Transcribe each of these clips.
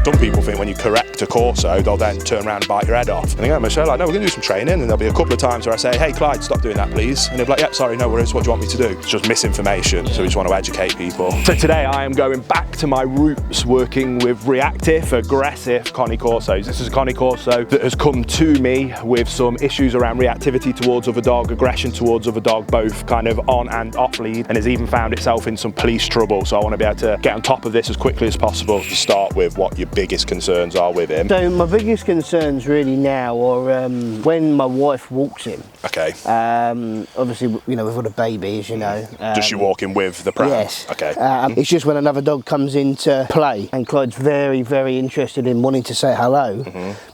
Some people think when you correct a Corso, they'll then turn around and bite your head off. And I'm like, no, we're going to do some training. And there'll be a couple of times where I say, hey, Clyde, stop doing that, please. And he'll be like, yep, sorry, no worries, what do you want me to do? It's just misinformation, so we just want to educate people. So today I am going back to my roots, working with reactive, aggressive Cane Corsos. This is a Cane Corso that has come to me with some issues around reactivity towards other dog, aggression towards other dog, both kind of on and off lead, and has even found itself in some police trouble. So I want to be able to get on top of this as quickly as possible. To start with, what your biggest concerns are with him? So my biggest concerns really now are when my wife walks him. Okay. Obviously, you know, we've got a baby, as you know. Does she walk him with the pram? Yes. Okay. It's just when another dog comes into play, and Clyde's very, very interested in wanting to say hello.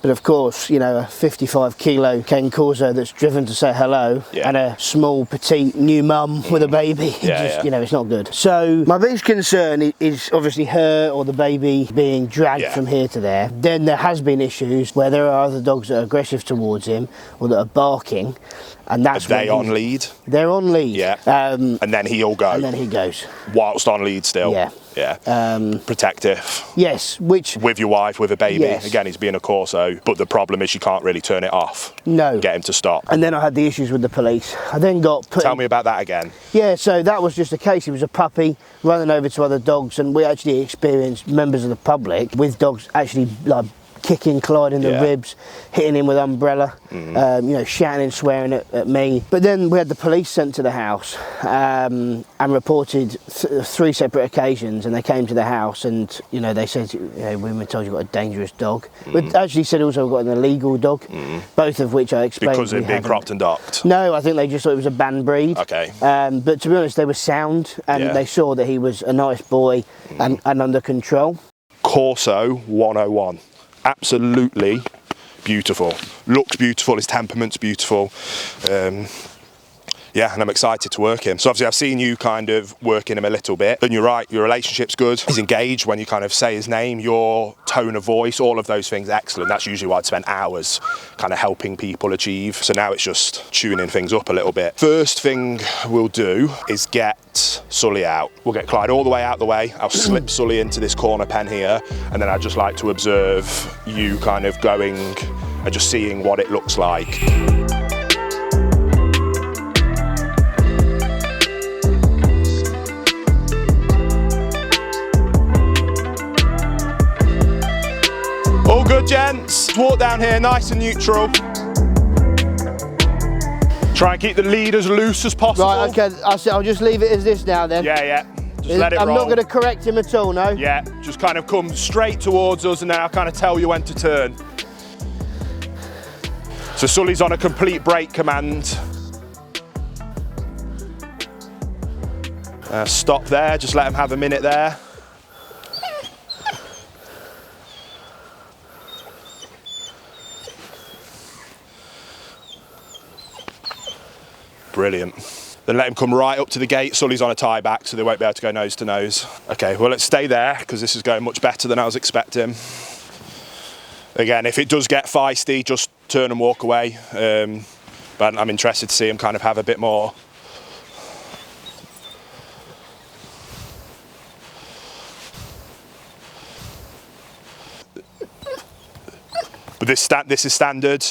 But of course, you know, a 55-kilo Cane Corso that's driven to say hello, and a small, petite new mum with a baby, you know, it's not good. So my biggest concern is obviously her or the baby being dragged from here to there. Then there has been issues where there are other dogs that are aggressive towards him or that are barking, and that's Are they on lead? They're on lead. Yeah. And then he'll go. And then he goes. Whilst on lead still. Yeah. Yeah. Protective. Yes, which with your wife, with a baby. Yes. Again, he's being a Corso, but the problem is you can't really turn it off. No. Get him to stop. And then I had the issues with the police. I then got put. Tell me about that again. Yeah, so that was just a case. He was a puppy running over to other dogs, and we actually experienced members of the public with dogs actually like kicking Clyde in the ribs, hitting him with umbrella, you know, shouting and swearing at me. But then we had the police sent to the house and reported 3 separate occasions, and they came to the house and, you know, they said, you know, we've been told you've got a dangerous dog. But actually said also we've got an illegal dog, both of which I explained. Because of being cropped and docked? No, I think they just thought it was a banned breed. Okay. But to be honest, they were sound, and they saw that he was a nice boy and under control. Corso 101. Absolutely beautiful. Looks beautiful, his temperament's beautiful. Yeah, and I'm excited to work him. So obviously I've seen you kind of working him a little bit, and you're right, your relationship's good. He's engaged when you kind of say his name, your tone of voice, all of those things, excellent. That's usually what I'd spend hours kind of helping people achieve. So now it's just tuning things up a little bit. First thing we'll do is get Sully out. We'll get Clyde all the way out the way. I'll slip Sully into this corner pen here, and then I'd just like to observe you kind of going and just seeing what it looks like. All good, gents. Walk down here, nice and neutral. Try and keep the lead as loose as possible. Right, okay, I'll just leave it as this now then. Yeah. Just let it roll. I'm not going to correct him at all, no? Yeah, just kind of come straight towards us, and then I'll kind of tell you when to turn. So Sully's on a complete brake command. Stop there, just let him have a minute there. Brilliant. Then let him come right up to the gate. Sully's on a tie back, so they won't be able to go nose to nose. Okay, well, let's stay there because this is going much better than I was expecting. Again, if it does get feisty, just turn and walk away. But I'm interested to see him kind of have a bit more. But this is standard.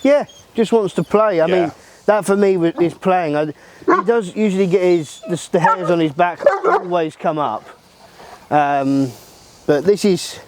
Yeah. Just wants to play. I mean, that for me is playing. He does usually get the hairs on his back always come up. But this is,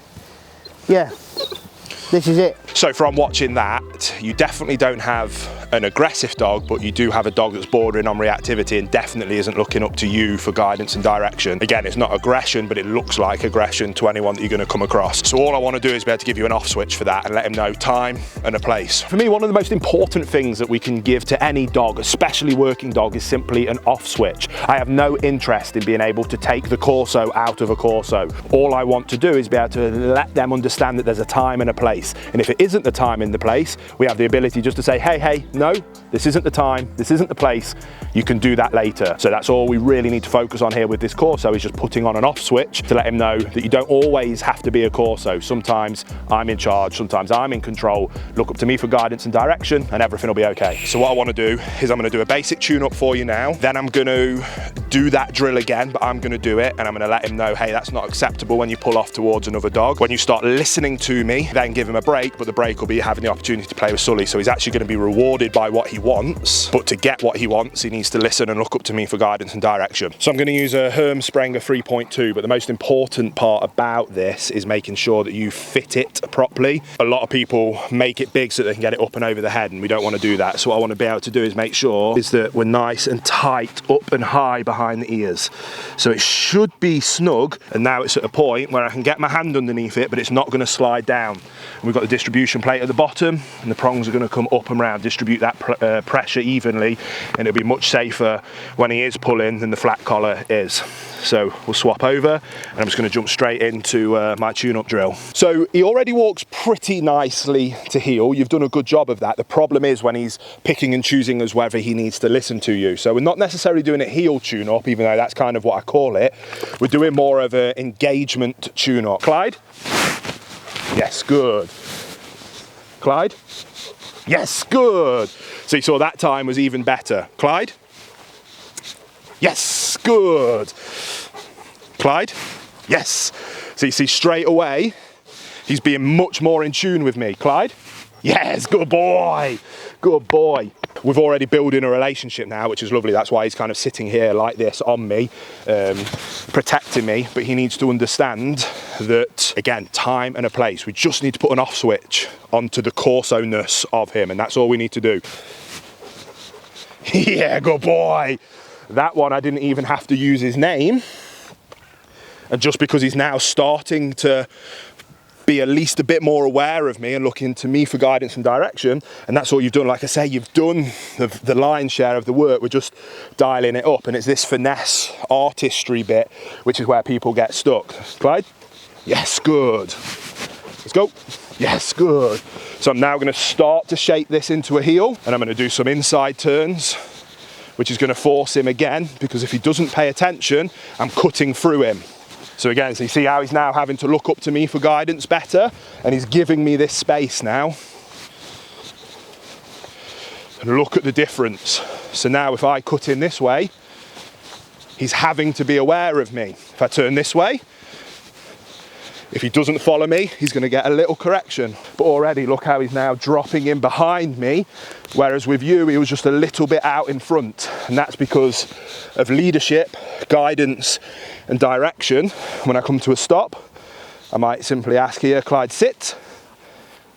this is it. So from watching that, you definitely don't have an aggressive dog, but you do have a dog that's bordering on reactivity and definitely isn't looking up to you for guidance and direction. Again, it's not aggression, but it looks like aggression to anyone that you're going to come across. So all I want to do is be able to give you an off switch for that and let him know time and a place. For me, one of the most important things that we can give to any dog, especially working dog, is simply an off switch. I have no interest in being able to take the Corso out of a Corso. All I want to do is be able to let them understand that there's a time and a place. And if it isn't the time in the place, we have the ability just to say, hey, no, this isn't the time, this isn't the place, you can do that later. So that's all we really need to focus on here with this Corso, is just putting on an off switch to let him know that you don't always have to be a Corso. Sometimes I'm in charge, sometimes I'm in control. Look up to me for guidance and direction and everything will be okay. So what I want to do is I'm going to do a basic tune-up for you now. Then I'm going to do that drill again, but I'm going to do it and I'm going to let him know, hey, that's not acceptable when you pull off towards another dog. When you start listening to me, then give him a break, but the break will be having the opportunity to play with Sully. So he's actually going to be rewarded by what he wants, but to get what he wants, he needs to listen and look up to me for guidance and direction. So I'm going to use a Hermsprenger 3.2, but the most important part about this is making sure that you fit it properly. A lot of people make it big so they can get it up and over the head, and we don't want to do that. So what I want to be able to do is make sure is that we're nice and tight up and high behind the ears. So it should be snug, and now it's at a point where I can get my hand underneath it, but it's not going to slide down. And we've got the distribution plate at the bottom, and the prongs are going to come up and round, distribute that pressure evenly, and it'll be much safer when he is pulling than the flat collar is. So we'll swap over, and I'm just going to jump straight into my tune-up drill. So he already walks pretty nicely to heel. You've done a good job of that. The problem is when he's picking and choosing as whether he needs to listen to you. So we're not necessarily doing a heel tune-up, even though that's kind of what I call it. We're doing more of an engagement tune-up. Clyde? Yes, good. Clyde? Yes, good. So you saw that time was even better. Clyde? Yes, good. Clyde? Yes. So you see straight away, he's being much more in tune with me. Clyde? Yes, good boy. Good boy. We've already building a relationship now, which is lovely. That's why he's kind of sitting here like this on me, protecting me. But he needs to understand that, again, time and a place. We just need to put an off switch onto the Corso-ness of him, and that's all we need to do. Yeah, good boy. That one, I didn't even have to use his name. And just because he's now starting to be at least a bit more aware of me and looking to me for guidance and direction, and that's what you've done. Like I say, you've done the lion's share of the work. We're just dialing it up, and it's this finesse artistry bit which is where people get stuck. Clyde? Yes, good. Let's go. Yes, good. So I'm now going to start to shape this into a heel, and I'm going to do some inside turns, which is going to force him again, because if he doesn't pay attention, I'm cutting through him. So again, so you see how he's now having to look up to me for guidance better, and he's giving me this space now. And look at the difference. So now if I cut in this way, he's having to be aware of me. If I turn this way, if he doesn't follow me, he's going to get a little correction. But already look how he's now dropping in behind me, whereas with you, he was just a little bit out in front. And that's because of leadership, guidance, and direction. When I come to a stop, I might simply ask here, Clyde, sit.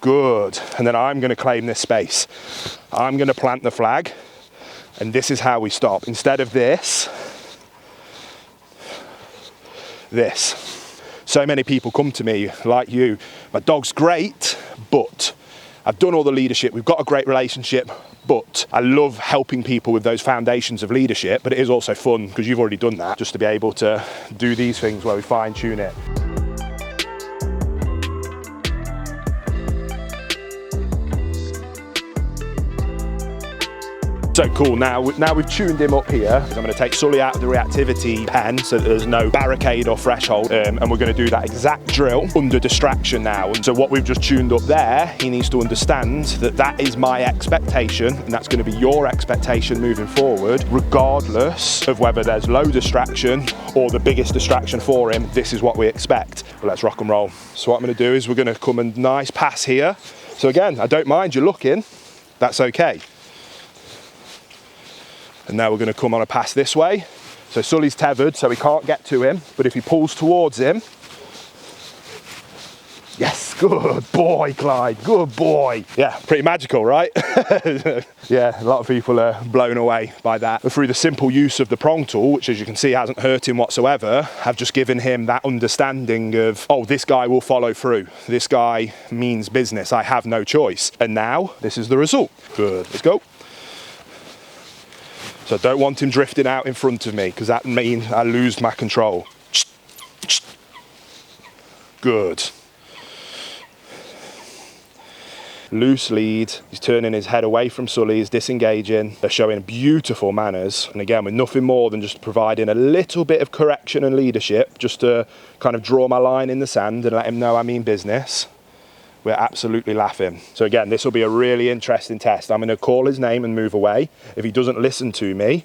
Good. And then I'm going to claim this space. I'm going to plant the flag, and this is how we stop. Instead of this. So many people come to me like you, my dog's great, but I've done all the leadership, we've got a great relationship, but I love helping people with those foundations of leadership, but it is also fun because you've already done that, just to be able to do these things where we fine tune it. So cool, now we've tuned him up here. I'm going to take Sully out of the reactivity pen so that there's no barricade or threshold, and we're going to do that exact drill under distraction now. And so what we've just tuned up there, he needs to understand that that is my expectation, and that's going to be your expectation moving forward, regardless of whether there's low distraction or the biggest distraction for him. This is what we expect. Well, let's rock and roll. So what I'm going to do is we're going to come and nice pass here. So again, I don't mind you looking, that's okay. And now we're going to come on a pass this way. So Sully's tethered, so he can't get to him. But if he pulls towards him, yes, good boy, Clyde, good boy. Yeah, pretty magical, right? Yeah, a lot of people are blown away by that. But through the simple use of the prong tool, which as you can see hasn't hurt him whatsoever, I've just given him that understanding of, oh, this guy will follow through. This guy means business. I have no choice. And now this is the result. Good, let's go. So I don't want him drifting out in front of me because that means I lose my control. Good. loose lead. He's turning his head away from Sully, he's disengaging. They're showing beautiful manners. And again, with nothing more than just providing a little bit of correction and leadership, just to kind of draw my line in the sand and let him know I mean business. We're absolutely laughing. So again, this will be a really interesting test. I'm going to call his name and move away. If he doesn't listen to me,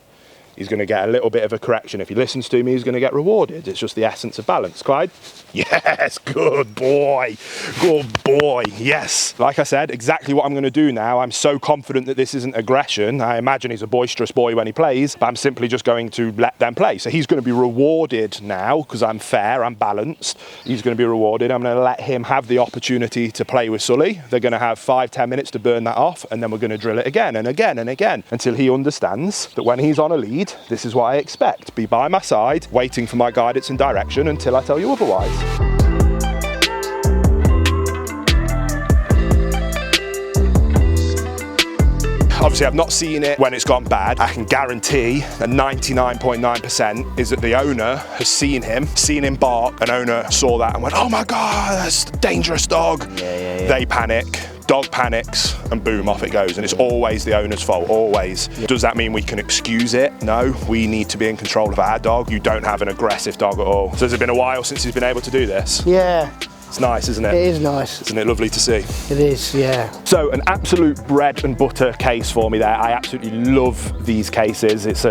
he's going to get a little bit of a correction. If he listens to me, he's going to get rewarded. It's just the essence of balance. Clyde? Yes, good boy. Good boy. Yes. Like I said, exactly what I'm going to do now. I'm so confident that this isn't aggression. I imagine he's a boisterous boy when he plays, but I'm simply just going to let them play. So he's going to be rewarded now because I'm fair, I'm balanced. He's going to be rewarded. I'm going to let him have the opportunity to play with Sully. They're going to have 5-10 minutes to burn that off, and then we're going to drill it again and again and again until he understands that when he's on a lead, this is what I expect. Be by my side, waiting for my guidance and direction until I tell you otherwise. Obviously, I've not seen it when it's gone bad. I can guarantee that 99.9% is that the owner has seen him bark. An owner saw that and went, oh my God, that's a dangerous dog. Yeah. They panic. Dog panics and boom, off it goes. And it's always the owner's fault, always. Yeah. Does that mean we can excuse it? No, we need to be in control of our dog. You don't have an aggressive dog at all. So has it been a while since he's been able to do this? Yeah. It's nice, isn't it? It is nice. Isn't it lovely to see? It is, yeah. So an absolute bread and butter case for me there. I absolutely love these cases. It's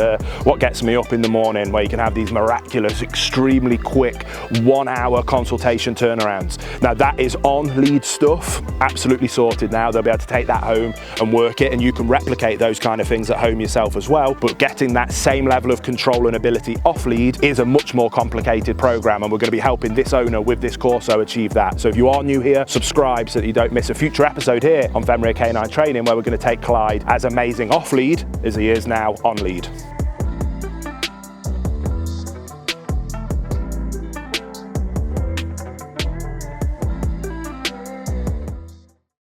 what gets me up in the morning, where you can have these miraculous, extremely quick 1 hour consultation turnarounds. Now that is on lead stuff, absolutely sorted now. They'll be able to take that home and work it, and you can replicate those kind of things at home yourself as well. But getting that same level of control and ability off lead is a much more complicated program, and we're going to be helping this owner with this Corso achieve that. So if you are new here, subscribe so that you don't miss a future episode here on Fenrir Canine Training, where we're going to take Clyde as amazing off lead as he is now on lead.